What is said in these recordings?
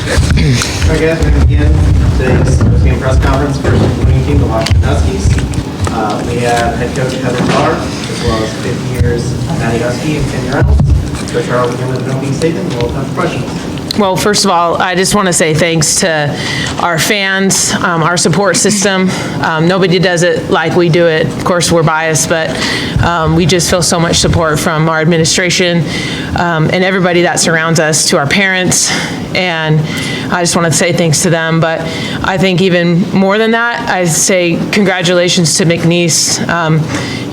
All right, guys, we're going to begin today's postgame press conference for the winning team, the Washington Huskies. We have head coach Heather Tarr, as well as 50 years Maddie Huskey and Kenny Reynolds. Coach Tarr will begin with an opening statement, and we'll have questions. Well, first of all, I just want to say thanks to our fans, our support system. Nobody does it like we do it. Of course, we're biased, but we just feel so much support from our administration and everybody that surrounds us, to our parents, and I just want to say thanks to them. But I think even more than that, I say congratulations to McNeese.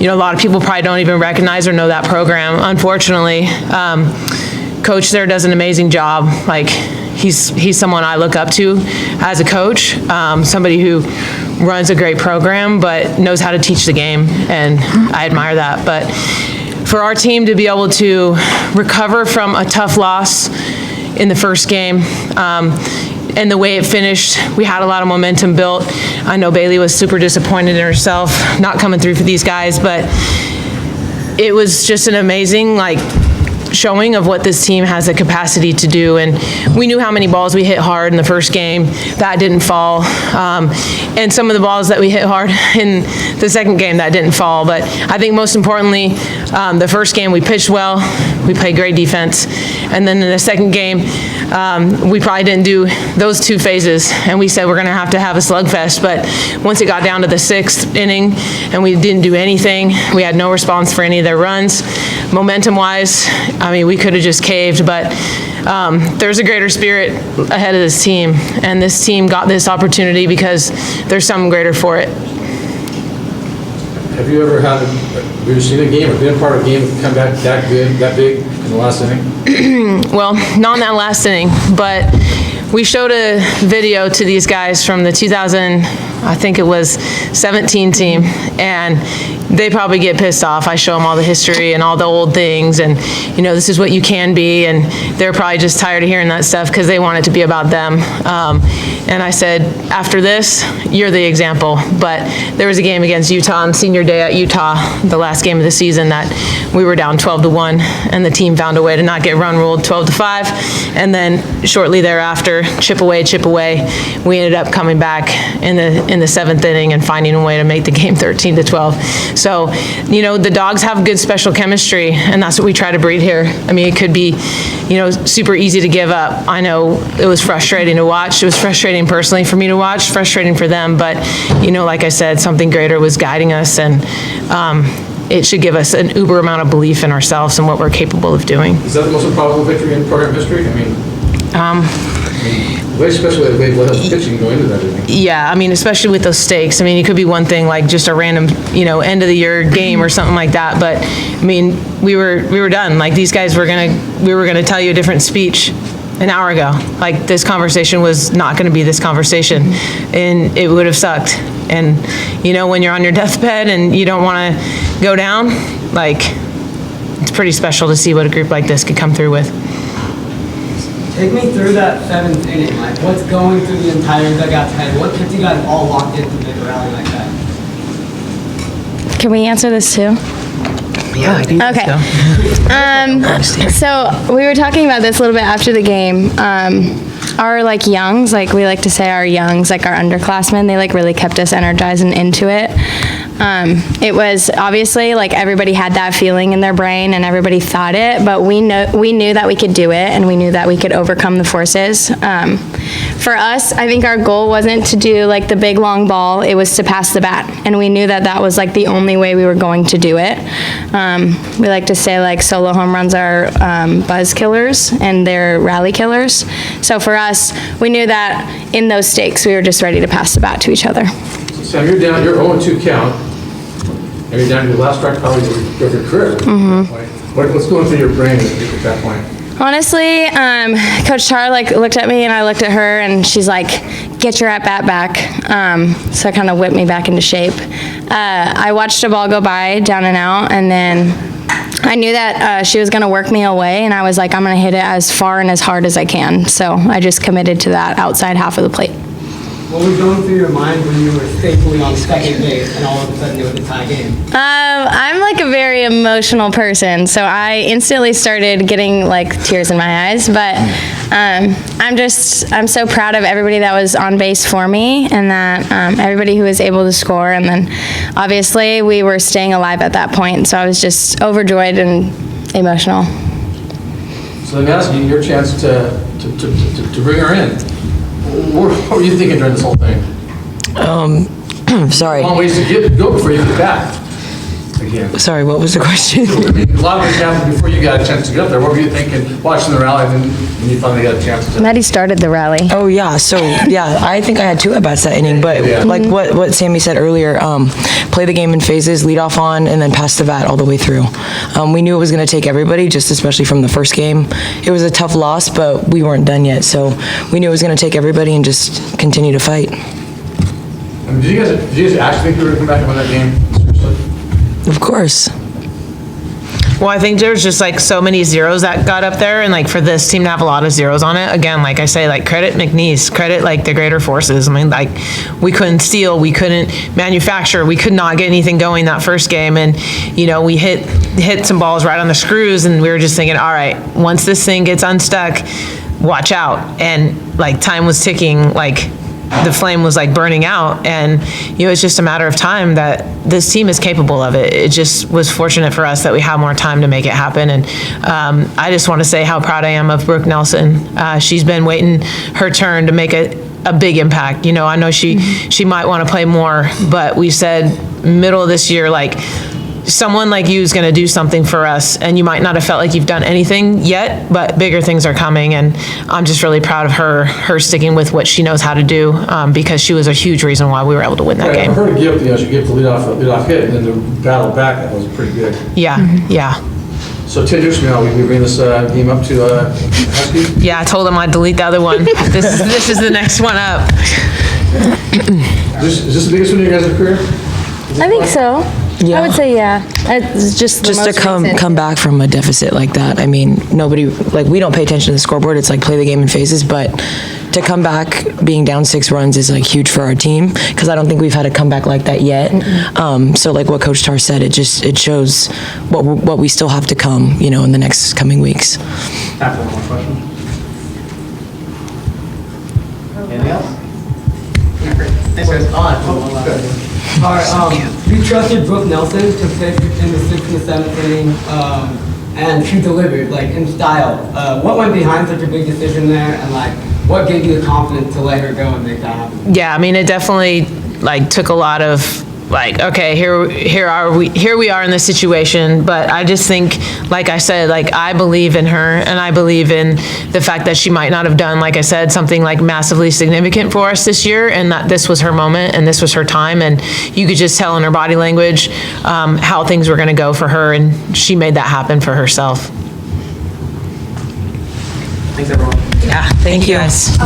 You know, a lot of people probably don't even recognize or know that program, unfortunately. Coach there does an amazing job. Like, he's someone I look up to as a coach, somebody who runs a great program but knows how to teach the game, and I admire that. But for our team to be able to recover from a tough loss in the first game, and the way it finished, we had a lot of momentum built. I know Bailey was super disappointed in herself, not coming through for these guys, but it was just an amazing, showing of what this team has the capacity to do. And we knew how many balls we hit hard in the first game. That didn't fall. And some of the balls that we hit hard in the second game, that didn't fall. But I think most importantly, the first game we pitched well, we played great defense. And then in the second game, we probably didn't do those two phases. And we said we're gonna have to have a slugfest. But once it got down to the sixth inning and we didn't do anything, we had no response for any of their runs. Momentum-wise, I mean, we could have just caved, but there's a greater spirit ahead of this team, and this team got this opportunity because there's something greater for it. Have you ever seen a game or been a part of a game that come back that good, that big in the last inning? Well, not in that last inning, but we showed a video to these guys from the 2017 team, and they probably get pissed off. I show them all the history and all the old things, and this is what you can be, and they're probably just tired of hearing that stuff because they want it to be about them. And I said, after this, you're the example. But there was a game against Utah on senior day at Utah, the last game of the season, that we were down 12-1, and the team found a way to not get run ruled 12-5, and then shortly thereafter, chip away, we ended up coming back in the seventh inning and finding a way to make the game 13-12. So, the dogs have good special chemistry, and that's what we try to breed here. I mean, it could be, super easy to give up. I know it was frustrating to watch. It was frustrating personally for me to watch, frustrating for them, but, like I said, something greater was guiding us, and it should give us an uber amount of belief in ourselves and what we're capable of doing. Is that the most improbable victory in program history? I mean, especially the way pitching going into that inning. Yeah, I mean, especially with those stakes. I mean, it could be one thing like just a random, end of the year game or something like that. But I mean, we were done. Like, these guys we were gonna tell you a different speech an hour ago. Like, this conversation was not gonna be this conversation, and it would have sucked. And when you're on your deathbed and you don't want to go down, it's pretty special to see what a group like this could come through with. Take me through that seventh inning. What's going through the entire dugout's head? What gets you guys all locked into the rally like that? Can we answer this too? Yeah, I think so. So we were talking about this a little bit after the game. Our youngs, we like to say our youngs, our underclassmen, they really kept us energized and into it. It was obviously everybody had that feeling in their brain and everybody thought it, but we knew that we could do it, and we knew that we could overcome the forces. For us, I think our goal wasn't to do the big long ball, it was to pass the bat, and we knew that that was the only way we were going to do it. We like to say solo home runs are buzz killers and they're rally killers. So for us, we knew that in those stakes we were just ready to pass the bat to each other. So you're down, you're 0-2 count, and you're down to the last strike probably of your career. Mm-hmm. What's going through your brain at that point? Honestly, Coach Tarr looked at me and I looked at her, and she's like, "Get your at-bat back." So it kind of whipped me back into shape. I watched a ball go by down and out, and then I knew that she was going to work me away, and I was like, I'm going to hit it as far and as hard as I can. So I just committed to that outside half of the plate. What was going through your mind when you were safely on second base and all of a sudden it was a tie game? I'm like a very emotional person, so I instantly started getting like tears in my eyes, but I'm so proud of everybody that was on base for me and that everybody who was able to score, and then obviously we were staying alive at that point, so I was just overjoyed and emotional. So let me ask you, your chance to bring her in. What were you thinking during this whole thing? Sorry. Long ways to go before you get back again. Sorry, what was the question? I mean, a lot of things happened before you got a chance to get up there. What were you thinking watching the rally and then when you finally got a chance to? Maddie started the rally. Oh, yeah. So, yeah, I think I had 2 at-bats that inning, but like what Sami said earlier, play the game in phases, lead off on, and then pass the bat all the way through. We knew it was going to take everybody, just especially from the first game. It was a tough loss, but we weren't done yet, so we knew it was going to take everybody and just continue to fight. I mean, did you guys actually think you were going to come back and win that game? Seriously? Of course. Well, I think there's just like so many zeros that got up there, and like for this team to have a lot of zeros on it, again, like I say, like credit McNeese, credit like the greater forces. I mean, like we couldn't steal, we couldn't manufacture, we could not get anything going that first game, and you know, we hit some balls right on the screws, and we were just thinking, all right, once this thing gets unstuck, watch out. And like time was ticking, like the flame was like burning out, and you know, it's just a matter of time that this team is capable of it. It just was fortunate for us that we had more time to make it happen. And I just want to say how proud I am of Brooke Nelson. She's been waiting her turn to make a big impact. You know, I know she might want to play more, but we said middle of this year, like, someone like you is going to do something for us, and you might not have felt like you've done anything yet, but bigger things are coming, and I'm just really proud of her sticking with what she knows how to do, because she was a huge reason why we were able to win that game. I heard her give, she gave the leadoff hit, and then the battle back, that was pretty good. Yeah, yeah. So 10 years from now, we bring this game up to Huskey? Yeah, I told him I'd delete the other one. This is the next one up. Is this the biggest one of your guys' career? I think so. Yeah. I would say, yeah. It's just the Just to most recent. come back from a deficit like that. I mean, nobody, like, we don't pay attention to the scoreboard. It's like play the game in phases, but to come back being down 6 runs is like huge for our team, because I don't think we've had a comeback like that yet. So like what Coach Tarr said, it shows what we still have to come, you know, in the next coming weeks. Time for one more question. Anything else? Thanks, guys. All right, you trusted Brooke Nelson to pitch in the 6th and the 7th inning, and she delivered, like, in style. What went behind such a big decision there, and, like, what gave you the confidence to let her go and make that happen? Yeah, I mean, it definitely like took a lot of like, okay, here we are in this situation, but I just think, like I said, like I believe in her, and I believe in the fact that she might not have done, like I said, something like massively significant for us this year, and that this was her moment and this was her time, and you could just tell in her body language how things were going to go for her, and she made that happen for herself. Thanks, everyone. Yeah, thank you guys.